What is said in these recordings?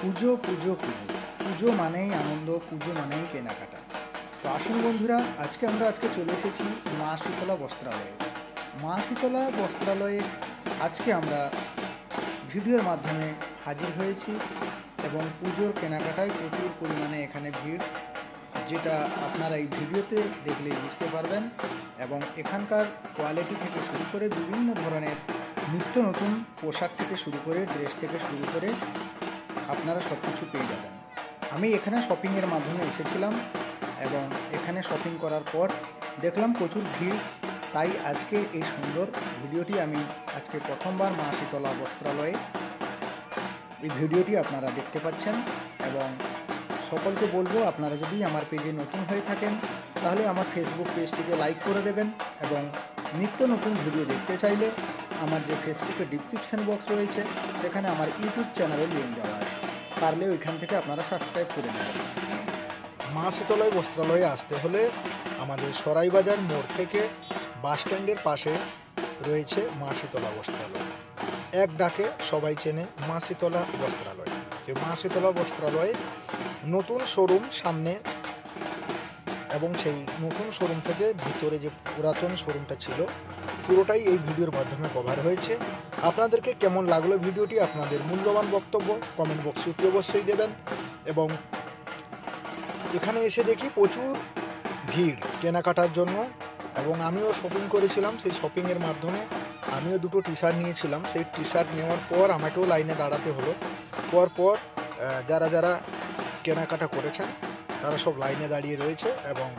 পুজো পুজো পুজো পুজো মানেই আনন্দ, পুজো মানেই কেনাকাটা। তো আসুন বন্ধুরা, আজকে চলে এসেছি মা শীতলা বস্ত্রালয়ে। মা শীতলা বস্ত্রালয়ে আজকে আমরা ভিডিওর মাধ্যমে হাজির হয়েছি এবং পুজোর কেনাকাটায় প্রচুর পরিমাণে এখানে ভিড়, যেটা আপনারা এই ভিডিওতে দেখলেই বুঝতে পারবেন। এবং এখানকার কোয়ালিটি থেকে শুরু করে বিভিন্ন ধরনের নিত্য নতুন পোশাক থেকে শুরু করে ড্রেস থেকে শুরু করে আপনারা সব কিছু পেয়ে যাবেন। আমি এখানে শপিংয়ের মাধ্যমে এসেছিলাম এবং এখানে শপিং করার পর দেখলাম প্রচুর ভিড়। তাই আজকে এই সুন্দর ভিডিওটি আমি আজকে প্রথমবার মা শীতলা বস্ত্রালয়ে এই ভিডিওটি আপনারা দেখতে পাচ্ছেন। এবং সকলকে বলবো, আপনারা যদি আমার পেজে নতুন হয়ে থাকেন তাহলে আমার ফেসবুক পেজটিকে লাইক করে দেবেন এবং নিত্য নতুন ভিডিও দেখতে চাইলে আমার যে ফেসবুকে ডিসক্রিপশন বক্স রয়েছে সেখানে আমার ইউটিউব চ্যানেলের লিঙ্ক দেওয়া আছে, পারলে ওইখান থেকে আপনারা সাবস্ক্রাইব করে নেবেন। মা শীতলায় বস্ত্রালয়ে আসতে হলে আমাদের সরাইবাজার মোড় থেকে বাস স্ট্যান্ডের পাশে রয়েছে মা শীতলা বস্ত্রালয়। এক ডাকে সবাই চেনে মা শীতলা বস্ত্রালয়। যে মা শীতলা বস্ত্রালয়ে নতুন শোরুম সামনে, এবং সেই নতুন শোরুম থেকে ভিতরে যে পুরাতন শোরুমটা ছিল পুরোটাই এই ভিডিওর মাধ্যমে কভার হয়েছে। আপনাদেরকে কেমন লাগলো ভিডিওটি, আপনাদের মূল্যবান বক্তব্য কমেন্ট বক্সে অতি অবশ্যই দেবেন। এবং এখানে এসে দেখি প্রচুর ভিড় কেনাকাটার জন্য, এবং আমিও শপিং করেছিলাম। সেই শপিংয়ের মাধ্যমে আমিও দুটো টি শার্ট নিয়েছিলাম। সেই টি শার্ট নেওয়ার পর আমাকেও লাইনে দাঁড়াতে হলো। পর যারা যারা কেনাকাটা করেছেন তারা সব লাইনে দাঁড়িয়ে রয়েছে এবং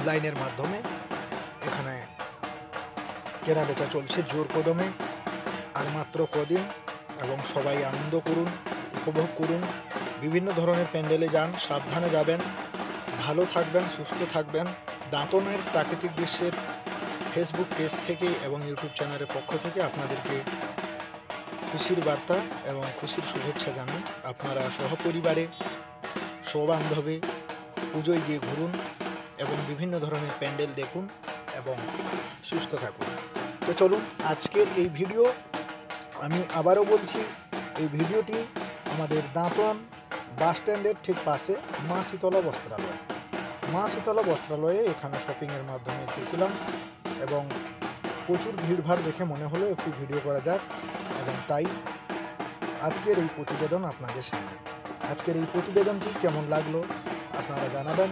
লাইনের মাধ্যমে এখানে কেনা বেচা চলছে জোর কদমে। আর মাত্র কদিন, এবং সবাই আনন্দ করুন, উপভোগ করুন। বিভিন্ন ধরনের প্যান্ডেলে যান, সাবধানে যাবেন, ভালো থাকবেন, সুস্থ থাকবেন। দাঁতনের প্রাকৃতিক দৃশ্যের ফেসবুক পেজ থেকে এবং ইউটিউব চ্যানেলের পক্ষ থেকে আপনাদেরকে খুশির বার্তা এবং খুশির শুভেচ্ছা জানাই। আপনারা সহপরিবারে সবান্ধবে পুজোয় গিয়ে ঘুরুন এবং বিভিন্ন ধরনের প্যান্ডেল দেখুন এবং সুস্থ থাকুন। তো চলুন, আজকের এই ভিডিও আমি আবারও বলছি, এই ভিডিওটি আমাদের দাঁতন বাস স্ট্যান্ডের ঠিক পাশে মা শীতলা বস্ত্রালয়। মা শীতলা বস্ত্রালয়ে এখানে শপিংয়ের মাধ্যমে এসেছিলাম এবং প্রচুর ভিড়ভাড় দেখে মনে হলো একটু ভিডিও করা যাক, এবং তাই আজকের এই প্রতিবেদন আপনাদের সামনে। আজকের এই প্রতিবেদনটি কেমন লাগলো আপনারা জানাবেন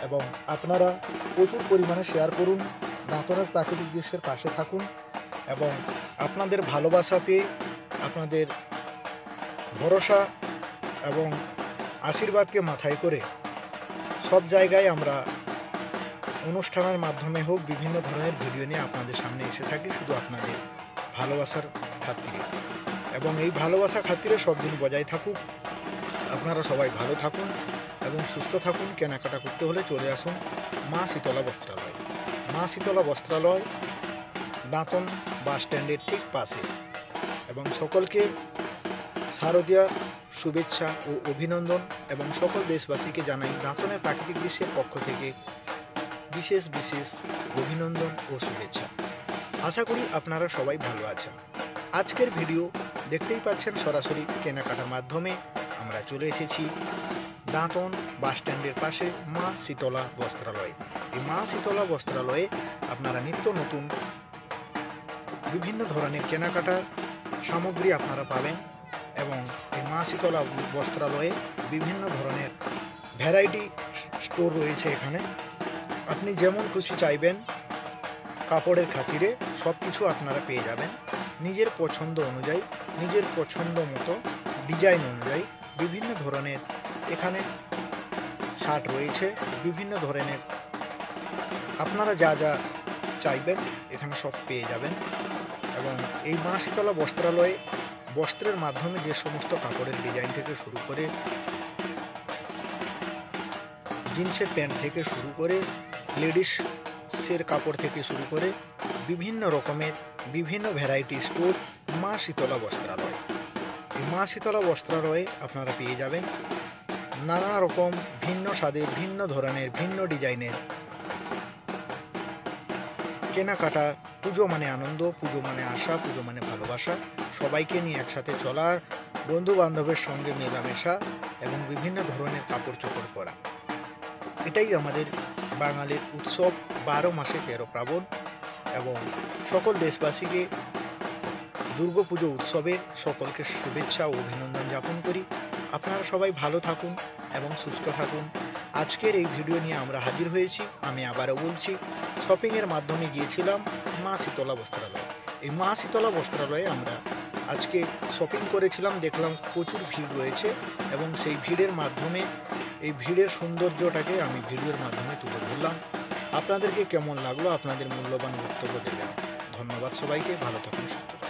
এবং আপনারা প্রচুর পরিমাণে শেয়ার করুন। দাঁতনের প্রাকৃতিক দৃশ্যের পাশে থাকুন এবং আপনাদের ভালোবাসা পেয়ে, আপনাদের ভরসা এবং আশীর্বাদকে মাথায় করে সব জায়গায় আমরা অনুষ্ঠানের মাধ্যমে হোক বিভিন্ন ধরনের ভিডিও নিয়ে আপনাদের সামনে এসে থাকি, শুধু আপনাদের ভালোবাসার খাতিরে। এবং এই ভালোবাসা খাতিরে সব দিন বজায় থাকুক। আপনারা সবাই ভালো থাকুন এবং সুস্থ থাকুন। কেনাকাটা করতে হলে চলে আসুন মা শীতলা বস্ত্রালয়। মা শীতলা বস্ত্রালয় দাঁতন বাস স্ট্যান্ডের ঠিক পাশে। এবং সকলকে শারদীয়ার শুভেচ্ছা ও অভিনন্দন, এবং সকল দেশবাসীকে জানাই দাঁতনের প্রাকৃতিক দৃশ্যের পক্ষ থেকে বিশেষ বিশেষ অভিনন্দন ও শুভেচ্ছা। আশা করি আপনারা সবাই ভালো আছেন। আজকের ভিডিও দেখতেই পাচ্ছেন, সরাসরি কেনাকাটার মাধ্যমে আমরা চলে এসেছি দাঁতন বাস স্ট্যান্ডের পাশে মা শীতলা বস্ত্রালয়। এই মা শীতলা বস্ত্রালয়ে আপনারা নিত্য নতুন বিভিন্ন ধরনের কেনাকাটার সামগ্রী আপনারা পাবেন। এবং এই মা শীতলা বস্ত্রালয়ে বিভিন্ন ধরনের ভ্যারাইটি স্টোর রয়েছে। এখানে আপনি যেমন খুশি চাইবেন কাপড়ের খাতিরে সব কিছু আপনারা পেয়ে যাবেন নিজের পছন্দ অনুযায়ী, নিজের পছন্দ মতো ডিজাইন অনুযায়ী। বিভিন্ন ধরনের এখানে শার্ট রয়েছে, বিভিন্ন ধরনের আপনারা যা যা চাইবেন এখানে সব পেয়ে যাবেন। এবং এই মা শীতলা বস্ত্রালয়ে বস্ত্রের মাধ্যমে যে সমস্ত কাপড়ের ডিজাইন থেকে শুরু করে, জিন্সের প্যান্ট থেকে শুরু করে, লেডিসের কাপড় থেকে শুরু করে বিভিন্ন রকমের বিভিন্ন ভ্যারাইটি স্টোর মা শীতলা বস্ত্রালয়। এই মা শীতলা বস্ত্রালয়ে আপনারা পেয়ে যাবেন নানা রকম ভিন্ন স্বাদের, ভিন্ন ধরনের, ভিন্ন ডিজাইনের কেনাকাটা। পুজো মানে আনন্দ, পুজো মানে আশা, পুজো মানে ভালোবাসা। সবাইকে নিয়ে একসাথে চলার বন্ধু বান্ধবের সঙ্গে মেলামেশা এবং বিভিন্ন ধরনের কাপড় চোপড় পরা। এটাই আমাদের বাঙালির উৎসব 12 মাসে 13 পার্বণ। এবং সকল দেশবাসীকে দুর্গাপুজো উৎসবের সকলকে শুভেচ্ছা ও অভিনন্দন জ্ঞাপন করি। আপনারা সবাই ভালো থাকুন এবং সুস্থ থাকুন। আজকের এই ভিডিও নিয়ে আমরা হাজির হয়েছি। আমি আবারও বলছি, শপিংয়ের মাধ্যমে গিয়েছিলাম মা শীতলা বস্ত্রালয়। এই মা শীতলা বস্ত্রালয়ে আমরা আজকে শপিং করেছিলাম, দেখলাম প্রচুর ভিড় রয়েছে এবং সেই ভিড়ের মাধ্যমে এই ভিড়ের সৌন্দর্যটাকে আমি ভিডিওর মাধ্যমে তুলে ধরলাম। আপনাদেরকে কেমন লাগলো আপনাদের মূল্যবান বক্তব্য দেবেন। ধন্যবাদ সবাইকে, ভালো থাকুন, সুস্থ থাকুন।